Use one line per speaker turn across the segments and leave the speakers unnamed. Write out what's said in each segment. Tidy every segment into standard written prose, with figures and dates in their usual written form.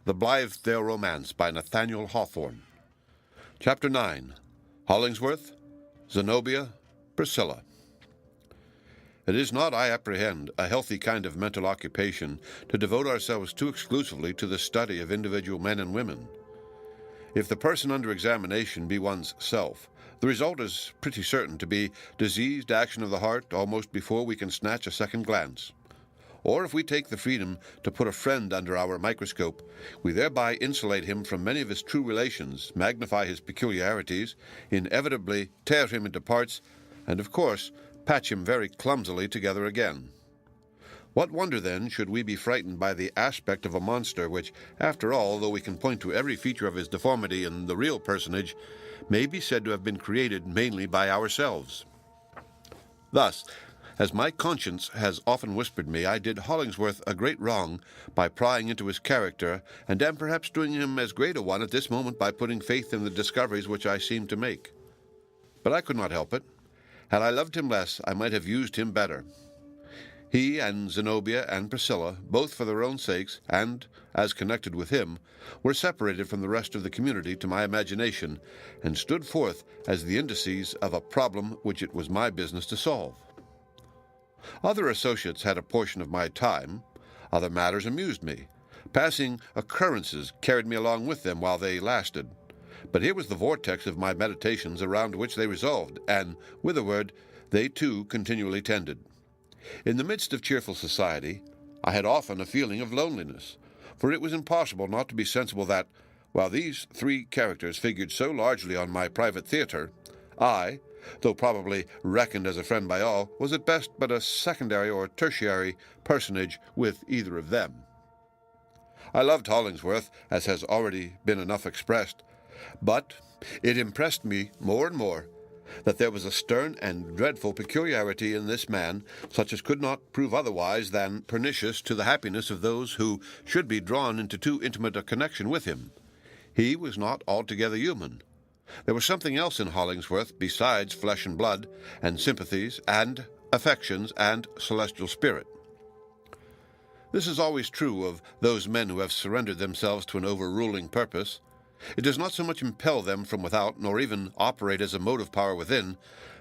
The Blithedale Romance by Nathaniel Hawthorne. Chapter 9. Hollingsworth, Zenobia, Priscilla. It is not, I apprehend, a healthy kind of mental occupation to devote ourselves too exclusively to the study of individual men and women. If the person under examination be one's self, the result is pretty certain to be diseased action of the heart almost before we can snatch a second glance. Or if we take the freedom to put a friend under our microscope, we thereby insulate him from many of his true relations, magnify his peculiarities, inevitably tear him into parts, and of course patch him very clumsily together again. What wonder, then, should we be frightened by the aspect of a monster which, after all, though we can point to every feature of his deformity in the real personage, may be said to have been created mainly by ourselves? Thus, as my conscience has often whispered me, I did Hollingsworth a great wrong by prying into his character, and am perhaps doing him as great a one at this moment by putting faith in the discoveries which I seem to make. But I could not help it. Had I loved him less, I might have used him better. He and Zenobia and Priscilla, both for their own sakes, and as connected with him, were separated from the rest of the community to my imagination, and stood forth as the indices of a problem which it was my business to solve. Other associates had a portion of my time. Other matters amused me. Passing occurrences carried me along with them while they lasted. But here was the vortex of my meditations around which they resolved, and, with a word, they too continually tended. In the midst of cheerful society, I had often a feeling of loneliness, for it was impossible not to be sensible that, while these three characters figured so largely on my private theatre, I, though probably reckoned as a friend by all, was at best but a secondary or tertiary personage with either of them. I loved Hollingsworth, as has already been enough expressed, but it impressed me more and more that there was a stern and dreadful peculiarity in this man, such as could not prove otherwise than pernicious to the happiness of those who should be drawn into too intimate a connection with him. He was not altogether human. There was something else in Hollingsworth besides flesh and blood, and sympathies, and affections, and celestial spirit. This is always true of those men who have surrendered themselves to an overruling purpose. It does not so much impel them from without, nor even operate as a motive power within,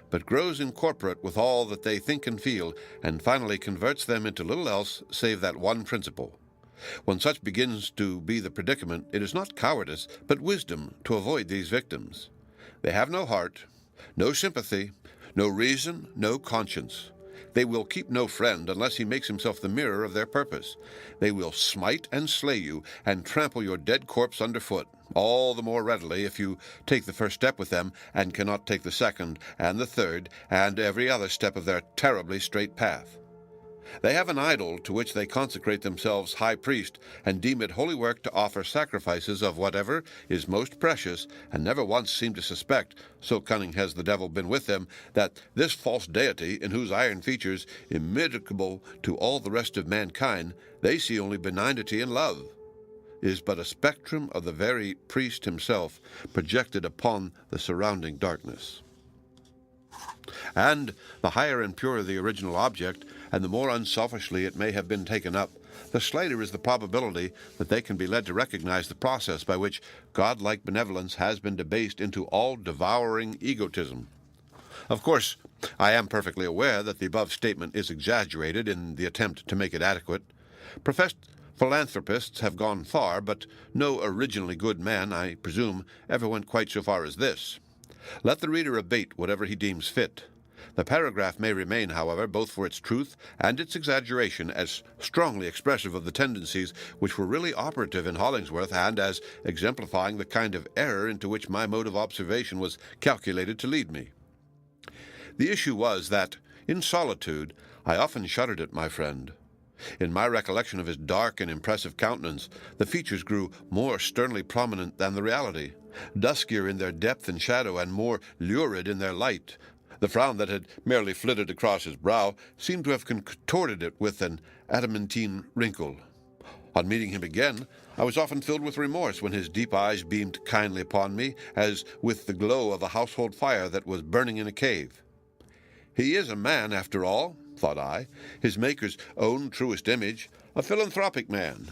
but grows incorporate with all that they think and feel, and finally converts them into little else save that one principle. When such begins to be the predicament, it is not cowardice, but wisdom to avoid these victims. They have no heart, no sympathy, no reason, no conscience. They will keep no friend unless he makes himself the mirror of their purpose. They will smite and slay you, and trample your dead corpse underfoot, all the more readily if you take the first step with them, and cannot take the second, and the third, and every other step of their terribly straight path. They have an idol to which they consecrate themselves high priest, and deem it holy work to offer sacrifices of whatever is most precious, and never once seem to suspect, so cunning has the devil been with them, that this false deity, in whose iron features, immitigable to all the rest of mankind, they see only benignity and love, is but a spectrum of the very priest himself, projected upon the surrounding darkness. And the higher and purer the original object, and the more unselfishly it may have been taken up, the slighter is the probability that they can be led to recognize the process by which godlike benevolence has been debased into all-devouring egotism. Of course, I am perfectly aware that the above statement is exaggerated in the attempt to make it adequate. Professed philanthropists have gone far, but no originally good man, I presume, ever went quite so far as this. Let the reader abate whatever he deems fit. The paragraph may remain, however, both for its truth and its exaggeration, as strongly expressive of the tendencies which were really operative in Hollingsworth, and as exemplifying the kind of error into which my mode of observation was calculated to lead me. The issue was that, in solitude, I often shuddered at my friend. In my recollection of his dark and impressive countenance, the features grew more sternly prominent than the reality, duskier in their depth and shadow, and more lurid in their light. The frown that had merely flitted across his brow seemed to have contorted it with an adamantine wrinkle. On meeting him again, I was often filled with remorse when his deep eyes beamed kindly upon me, as with the glow of a household fire that was burning in a cave. He is a man, after all, thought I, his Maker's own truest image, a philanthropic man.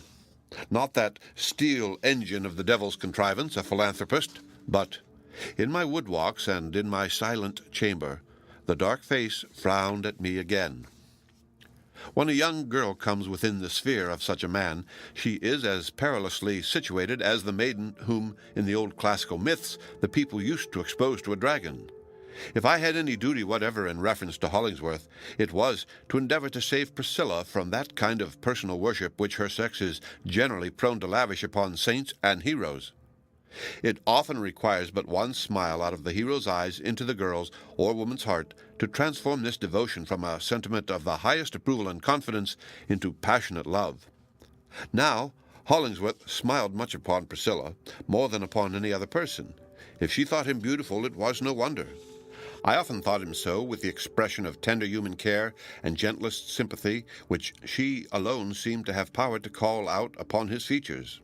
Not that steel engine of the devil's contrivance, a philanthropist, but in my wood walks and in my silent chamber, the dark face frowned at me again. When a young girl comes within the sphere of such a man, she is as perilously situated as the maiden whom, in the old classical myths, the people used to expose to a dragon. If I had any duty whatever in reference to Hollingsworth, it was to endeavor to save Priscilla from that kind of personal worship which her sex is generally prone to lavish upon saints and heroes. It often requires but one smile out of the hero's eyes into the girl's or woman's heart to transform this devotion from a sentiment of the highest approval and confidence into passionate love. Now, Hollingsworth smiled much upon Priscilla, more than upon any other person. If she thought him beautiful, it was no wonder. I often thought him so, with the expression of tender human care and gentlest sympathy which she alone seemed to have power to call out upon his features.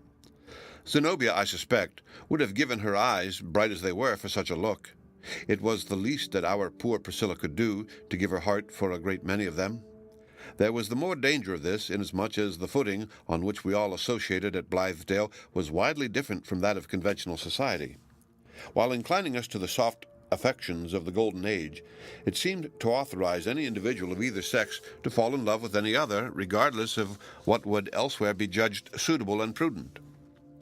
Zenobia, I suspect, would have given her eyes, bright as they were, for such a look. It was the least that our poor Priscilla could do to give her heart for a great many of them. There was the more danger of this, inasmuch as the footing on which we all associated at Blithedale was widely different from that of conventional society. While inclining us to the soft affections of the golden age, it seemed to authorize any individual of either sex to fall in love with any other, regardless of what would elsewhere be judged suitable and prudent.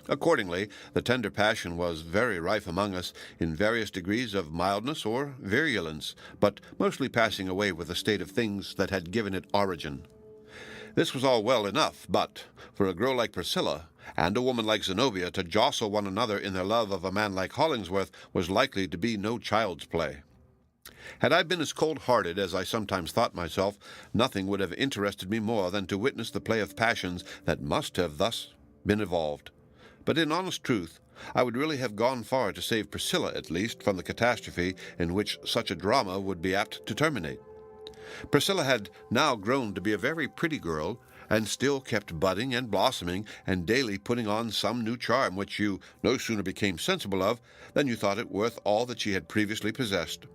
Accordingly, the tender passion was very rife among us in various degrees of mildness or virulence, but mostly passing away with the state of things that had given it origin. This was all well enough, but for a girl like Priscilla and a woman like Zenobia to jostle one another in their love of a man like Hollingsworth was likely to be no child's play. Had I been as cold-hearted as I sometimes thought myself, nothing would have interested me more than to witness the play of passions that must have thus been evolved. But in honest truth, I would really have gone far to save Priscilla, at least, from the catastrophe in which such a drama would be apt to terminate. Priscilla had now grown to be a very pretty girl, and still kept budding and blossoming, and daily putting on some new charm which you no sooner became sensible of than you thought it worth all that she had previously possessed.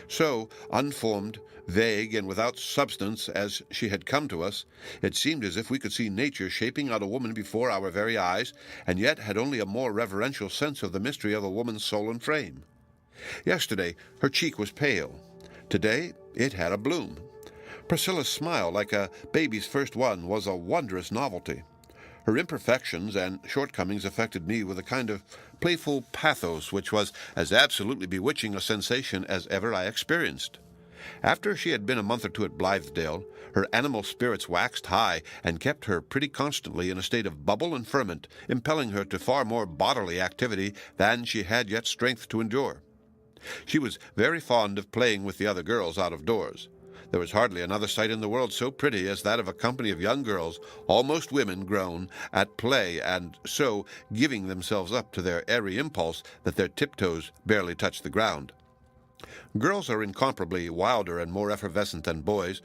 So, unformed, vague, and without substance as she had come to us, it seemed as if we could see nature shaping out a woman before our very eyes, and yet had only a more reverential sense of the mystery of a woman's soul and frame. Yesterday her cheek was pale. Today it had a bloom. Priscilla's smile, like a baby's first one, was a wondrous novelty. Her imperfections and shortcomings affected me with a kind of playful pathos which was as absolutely bewitching a sensation as ever I experienced. After she had been a month or two at Blithedale, her animal spirits waxed high and kept her pretty constantly in a state of bubble and ferment, impelling her to far more bodily activity than she had yet strength to endure. She was very fond of playing with the other girls out of doors. There was hardly another sight in the world so pretty as that of a company of young girls, almost women grown, at play, and so giving themselves up to their airy impulse that their tiptoes barely touched the ground. Girls are incomparably wilder and more effervescent than boys,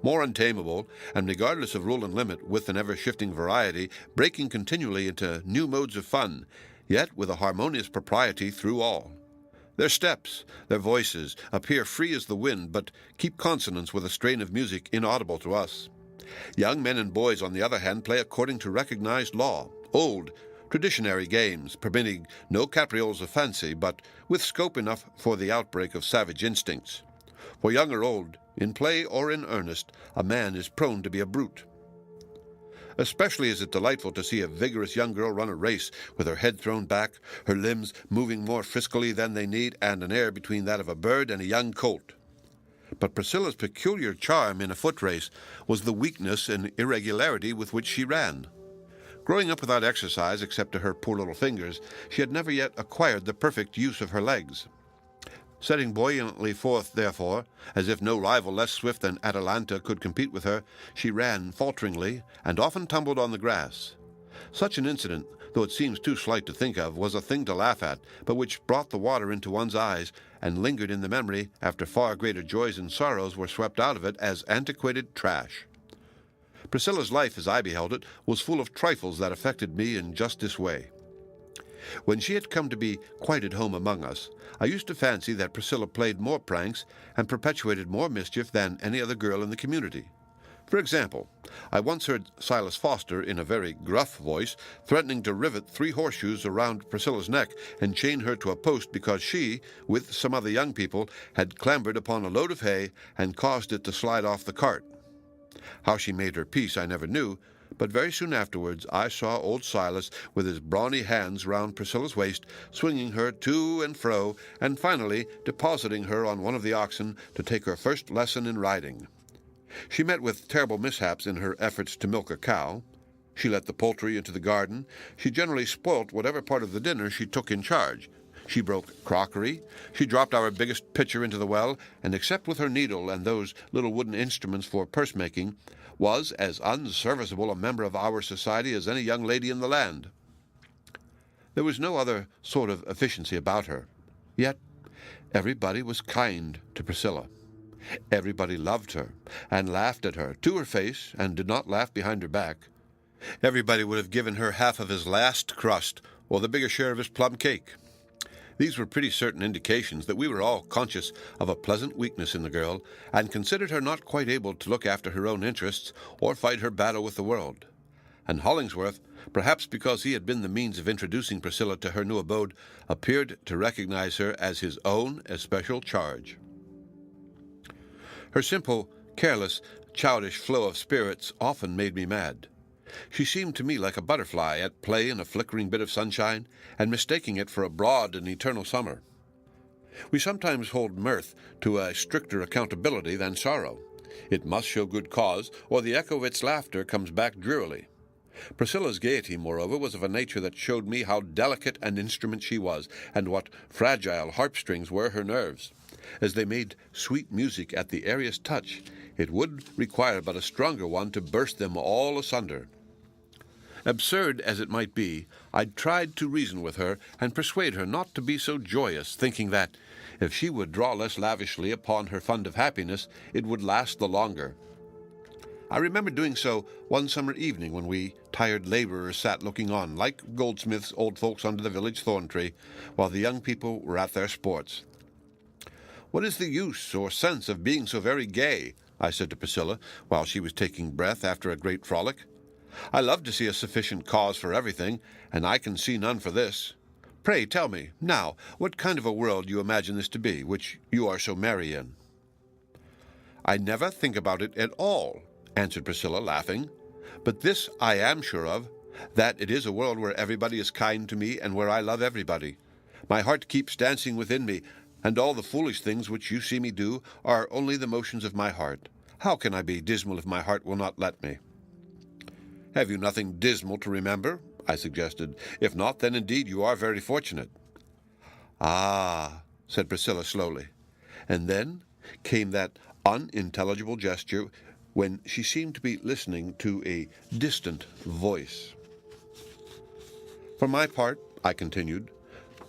more untamable, and regardless of rule and limit, with an ever-shifting variety, breaking continually into new modes of fun, yet with a harmonious propriety through all. Their steps, their voices, appear free as the wind, but keep consonance with a strain of music inaudible to us. Young men and boys, on the other hand, play according to recognized law, old, traditionary games, permitting no caprioles of fancy, but with scope enough for the outbreak of savage instincts. For young or old, in play or in earnest, a man is prone to be a brute. Especially is it delightful to see a vigorous young girl run a race with her head thrown back, her limbs moving more friskily than they need, and an air between that of a bird and a young colt. But Priscilla's peculiar charm in a foot race was the weakness and irregularity with which she ran. Growing up without exercise except to her poor little fingers, she had never yet acquired the perfect use of her legs. Setting buoyantly forth, therefore, as if no rival less swift than Atalanta could compete with her, she ran falteringly and often tumbled on the grass. Such an incident, though it seems too slight to think of, was a thing to laugh at, but which brought the water into one's eyes and lingered in the memory after far greater joys and sorrows were swept out of it as antiquated trash. Priscilla's life, as I beheld it, was full of trifles that affected me in just this way. When she had come to be quite at home among us, I used to fancy that Priscilla played more pranks and perpetuated more mischief than any other girl in the community. For example, I once heard Silas Foster, in a very gruff voice, threatening to rivet 3 horseshoes around Priscilla's neck and chain her to a post because she, with some other young people, had clambered upon a load of hay and caused it to slide off the cart. How she made her peace I never knew, but very soon afterwards I saw old Silas with his brawny hands round Priscilla's waist, swinging her to and fro, and finally depositing her on one of the oxen to take her first lesson in riding. She met with terrible mishaps in her efforts to milk a cow. She let the poultry into the garden. She generally spoilt whatever part of the dinner she took in charge. She broke crockery. She dropped our biggest pitcher into the well, and except with her needle and those little wooden instruments for purse-making, was as unserviceable a member of our society as any young lady in the land. There was no other sort of efficiency about her. Yet everybody was kind to Priscilla. Everybody loved her, and laughed at her, to her face, and did not laugh behind her back. Everybody would have given her half of his last crust, or the bigger share of his plum cake. These were pretty certain indications that we were all conscious of a pleasant weakness in the girl, and considered her not quite able to look after her own interests, or fight her battle with the world. And Hollingsworth, perhaps because he had been the means of introducing Priscilla to her new abode, appeared to recognize her as his own especial charge. Her simple, careless, childish flow of spirits often made me mad. She seemed to me like a butterfly at play in a flickering bit of sunshine, and mistaking it for a broad and eternal summer. We sometimes hold mirth to a stricter accountability than sorrow. It must show good cause, or the echo of its laughter comes back drearily. Priscilla's gaiety, moreover, was of a nature that showed me how delicate an instrument she was, and what fragile harp-strings were her nerves. As they made sweet music at the airiest touch, it would require but a stronger one to burst them all asunder. Absurd as it might be, I tried to reason with her and persuade her not to be so joyous, thinking that, if she would draw less lavishly upon her fund of happiness, it would last the longer. I remember doing so one summer evening when we tired laborers sat looking on, like goldsmiths' old folks under the village thorn-tree, while the young people were at their sports. "What is the use or sense of being so very gay?" I said to Priscilla, while she was taking breath after a great frolic. "I love to see a sufficient cause for everything, and I can see none for this. Pray tell me, now, what kind of a world you imagine this to be, which you are so merry in?" "I never think about it at all," answered Priscilla, laughing. "But this I am sure of, that it is a world where everybody is kind to me, and where I love everybody. My heart keeps dancing within me, and all the foolish things which you see me do are only the motions of my heart. How can I be dismal if my heart will not let me?" "Have you nothing dismal to remember?" I suggested. "If not, then indeed you are very fortunate." "Ah," said Priscilla slowly, and then came that unintelligible gesture when she seemed to be listening to a distant voice. "For my part," I continued,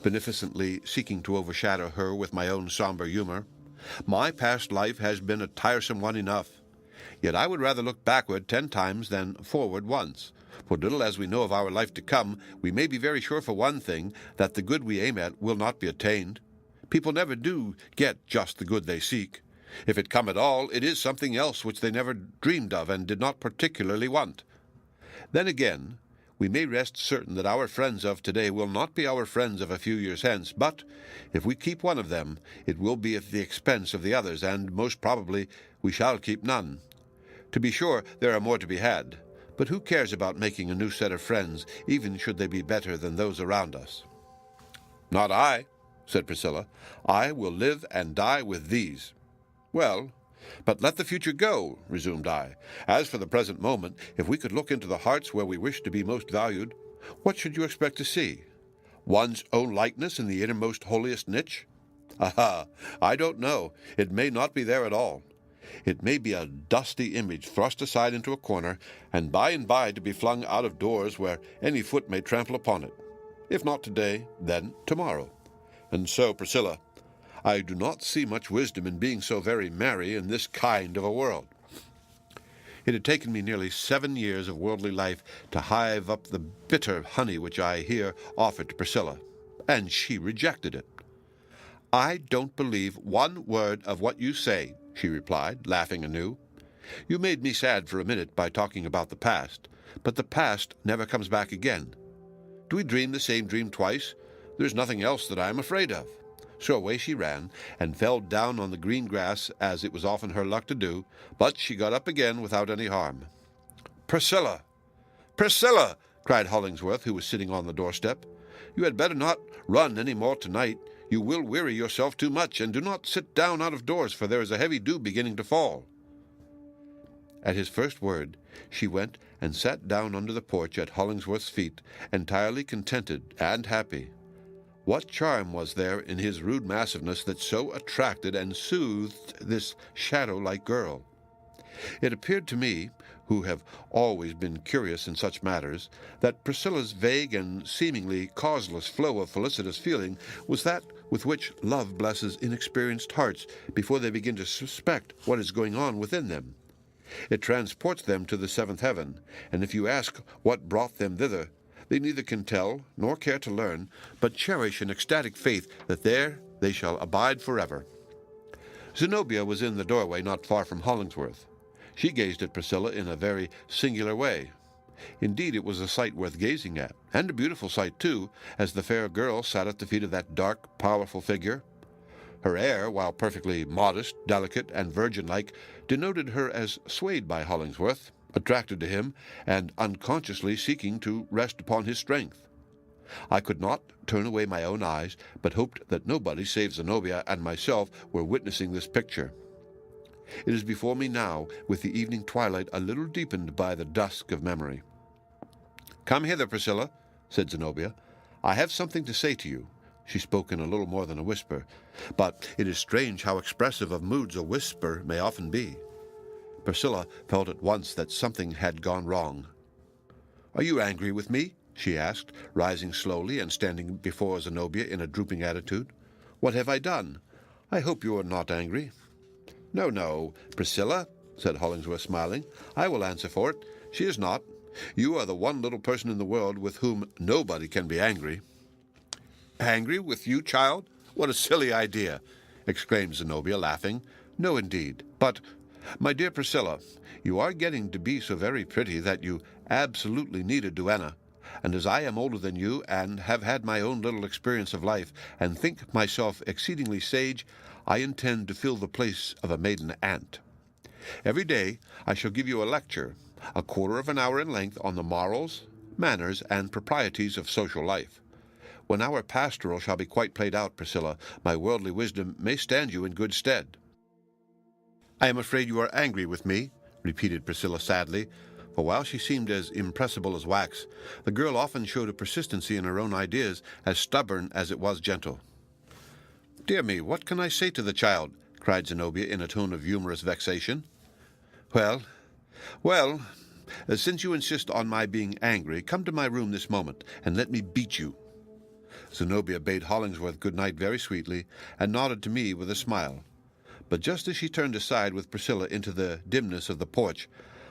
beneficently seeking to overshadow her with my own somber humor, "my past life has been a tiresome one enough. Yet I would rather look backward 10 times than forward once. For little as we know of our life to come, we may be very sure for one thing, that the good we aim at will not be attained. People never do get just the good they seek. If it come at all, it is something else which they never dreamed of and did not particularly want. Then again, we may rest certain that our friends of today will not be our friends of a few years hence, but if we keep one of them, it will be at the expense of the others, and most probably we shall keep none. To be sure, there are more to be had, but who cares about making a new set of friends, even should they be better than those around us?" "Not I," said Priscilla. "I will live and die with these." "Well, but let the future go," resumed I. "As for the present moment, if we could look into the hearts where we wish to be most valued, what should you expect to see? One's own likeness in the innermost holiest niche? Aha! I don't know. It may not be there at all. It may be a dusty image thrust aside into a corner, and by to be flung out of doors where any foot may trample upon it. If not today, then tomorrow. And so, Priscilla, I do not see much wisdom in being so very merry in this kind of a world." It had taken me nearly 7 years of worldly life to hive up the bitter honey which I here offered to Priscilla, and she rejected it. "I don't believe one word of what you say," she replied, laughing anew. You made me sad for a minute by talking about the past, but the past never comes back again. Do we dream the same dream twice? There's nothing else that I am afraid of." So away she ran, and fell down on the green grass, as it was often her luck to do, but she got up again without any harm. "Priscilla! Priscilla!" cried Hollingsworth, who was sitting on the doorstep. "You had better not run any more tonight. You will weary yourself too much, and do not sit down out of doors, for there is a heavy dew beginning to fall." At his first word, she went and sat down under the porch at Hollingsworth's feet, entirely contented and happy. What charm was there in his rude massiveness that so attracted and soothed this shadow-like girl? It appeared to me, who have always been curious in such matters, that Priscilla's vague and seemingly causeless flow of felicitous feeling was that with which love blesses inexperienced hearts before they begin to suspect what is going on within them. It transports them to the seventh heaven, and if you ask what brought them thither, they neither can tell nor care to learn, but cherish an ecstatic faith that there they shall abide forever. Zenobia was in the doorway not far from Hollingsworth. She gazed at Priscilla in a very singular way. Indeed, it was a sight worth gazing at, and a beautiful sight, too, as the fair girl sat at the feet of that dark, powerful figure. Her air, while perfectly modest, delicate, and virgin-like, denoted her as swayed by Hollingsworth, attracted to him, and unconsciously seeking to rest upon his strength. I could not turn away my own eyes, but hoped that nobody save Zenobia and myself were witnessing this picture. It is before me now, with the evening twilight a little deepened by the dusk of memory. "Come hither, Priscilla," said Zenobia. "I have something to say to you." She spoke in a little more than a whisper, but it is strange how expressive of moods a whisper may often be. Priscilla felt at once that something had gone wrong. "Are you angry with me?" she asked, rising slowly and standing before Zenobia in a drooping attitude. "What have I done? I hope you are not angry." "No, no, Priscilla," said Hollingsworth, smiling. "I will answer for it. She is not. You are the one little person in the world with whom nobody can be angry." "Angry with you, child? What a silly idea!" exclaimed Zenobia, laughing. "No, indeed. But, my dear Priscilla, you are getting to be so very pretty that you absolutely need a duenna, and as I am older than you, and have had my own little experience of life, and think myself exceedingly sage, I intend to fill the place of a maiden aunt. Every day I shall give you a lecture, a quarter of an hour in length, on the morals, manners, and proprieties of social life. When our pastoral shall be quite played out, Priscilla, my worldly wisdom may stand you in good stead." "I am afraid you are angry with me," repeated Priscilla sadly, for while she seemed as impressible as wax, the girl often showed a persistency in her own ideas as stubborn as it was gentle. "Dear me, what can I say to the child?" cried Zenobia in a tone of humorous vexation. Well, since you insist on my being angry, come to my room this moment, and let me beat you." Zenobia bade Hollingsworth good night very sweetly, and nodded to me with a smile. But just as she turned aside with Priscilla into the dimness of the porch,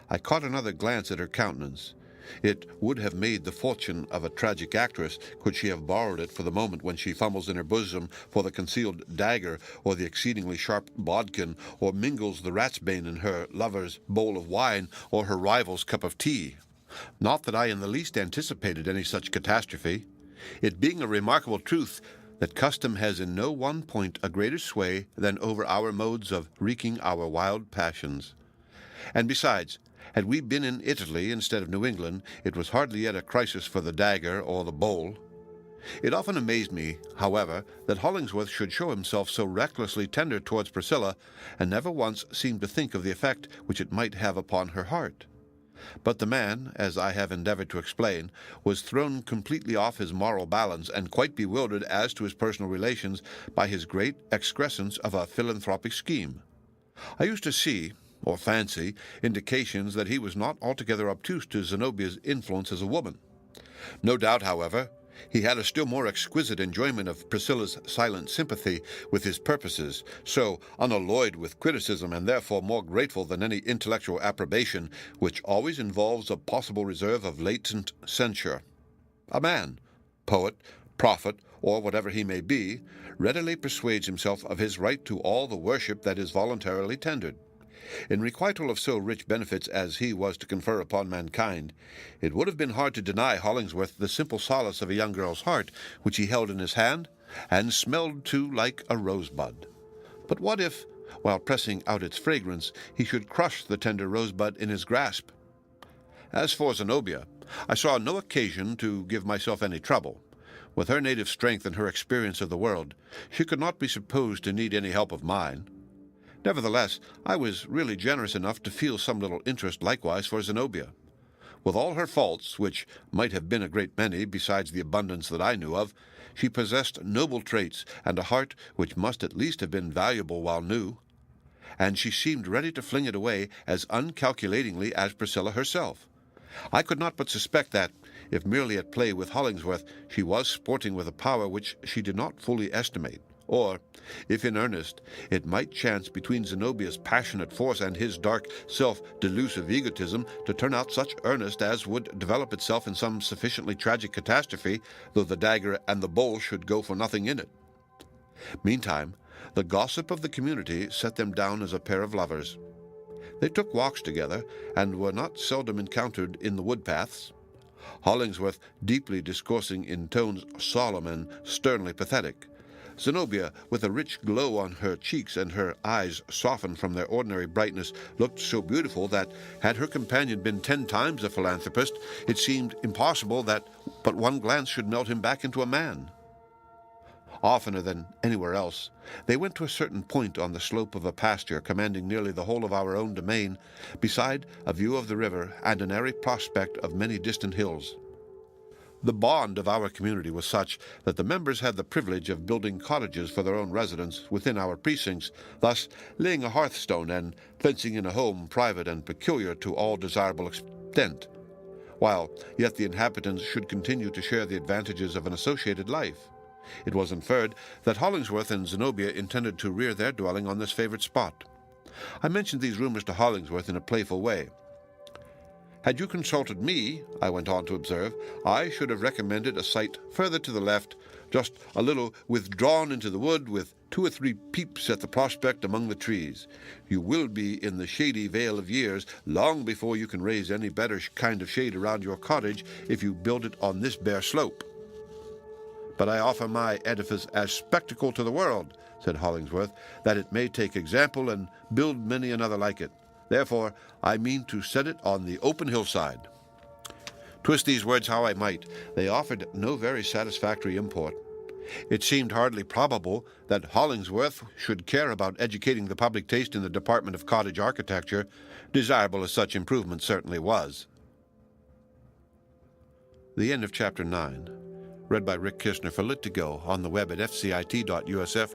I caught another glance at her countenance. It would have made the fortune of a tragic actress could she have borrowed it for the moment when she fumbles in her bosom for the concealed dagger or the exceedingly sharp bodkin, or mingles the ratsbane in her lover's bowl of wine or her rival's cup of tea. Not that I in the least anticipated any such catastrophe, it being a remarkable truth that custom has in no one point a greater sway than over our modes of wreaking our wild passions. And besides, had we been in Italy instead of New England, it was hardly yet a crisis for the dagger or the bowl. It often amazed me, however, that Hollingsworth should show himself so recklessly tender towards Priscilla, and never once seemed to think of the effect which it might have upon her heart. But the man, as I have endeavored to explain, was thrown completely off his moral balance, and quite bewildered as to his personal relations by his great excrescence of a philanthropic scheme. I used to see, or fancy, indications that he was not altogether obtuse to Zenobia's influence as a woman. No doubt, however, he had a still more exquisite enjoyment of Priscilla's silent sympathy with his purposes, so unalloyed with criticism and therefore more grateful than any intellectual approbation, which always involves a possible reserve of latent censure. A man, poet, prophet, or whatever he may be, readily persuades himself of his right to all the worship that is voluntarily tendered. In requital of so rich benefits as he was to confer upon mankind, it would have been hard to deny Hollingsworth the simple solace of a young girl's heart, which he held in his hand, and smelled too like a rosebud. But what if, while pressing out its fragrance, he should crush the tender rosebud in his grasp? As for Zenobia, I saw no occasion to give myself any trouble. With her native strength and her experience of the world, she could not be supposed to need any help of mine. Nevertheless, I was really generous enough to feel some little interest likewise for Zenobia. With all her faults, which might have been a great many besides the abundance that I knew of, she possessed noble traits and a heart which must at least have been valuable while new, and she seemed ready to fling it away as uncalculatingly as Priscilla herself. I could not but suspect that, if merely at play with Hollingsworth, she was sporting with a power which she did not fully estimate, or, if in earnest, it might chance between Zenobia's passionate force and his dark, self-delusive egotism to turn out such earnest as would develop itself in some sufficiently tragic catastrophe, though the dagger and the bowl should go for nothing in it. Meantime, the gossip of the community set them down as a pair of lovers. They took walks together, and were not seldom encountered in the wood paths, Hollingsworth deeply discoursing in tones solemn and sternly pathetic, Zenobia, with a rich glow on her cheeks and her eyes softened from their ordinary brightness, looked so beautiful that, had her companion been 10 times a philanthropist, it seemed impossible that but one glance should melt him back into a man. Oftener than anywhere else, they went to a certain point on the slope of a pasture commanding nearly the whole of our own domain, beside a view of the river and an airy prospect of many distant hills. The bond of our community was such that the members had the privilege of building cottages for their own residence within our precincts, thus laying a hearthstone and fencing in a home private and peculiar to all desirable extent, while yet the inhabitants should continue to share the advantages of an associated life. It was inferred that Hollingsworth and Zenobia intended to rear their dwelling on this favored spot. I mentioned these rumors to Hollingsworth in a playful way. Had you consulted me, I went on to observe, I should have recommended a site further to the left, just a little withdrawn into the wood, with 2 or 3 peeps at the prospect among the trees. You will be in the shady vale of years long before you can raise any better kind of shade around your cottage if you build it on this bare slope. But I offer my edifice as spectacle to the world, said Hollingsworth, that it may take example and build many another like it. Therefore, I mean to set it on the open hillside. Twist these words how I might, they offered no very satisfactory import. It seemed hardly probable that Hollingsworth should care about educating the public taste in the department of cottage architecture, desirable as such improvement certainly was. The end of Chapter 9. Read by Rick Kishner for Lit2Go on the web at fcit.usf.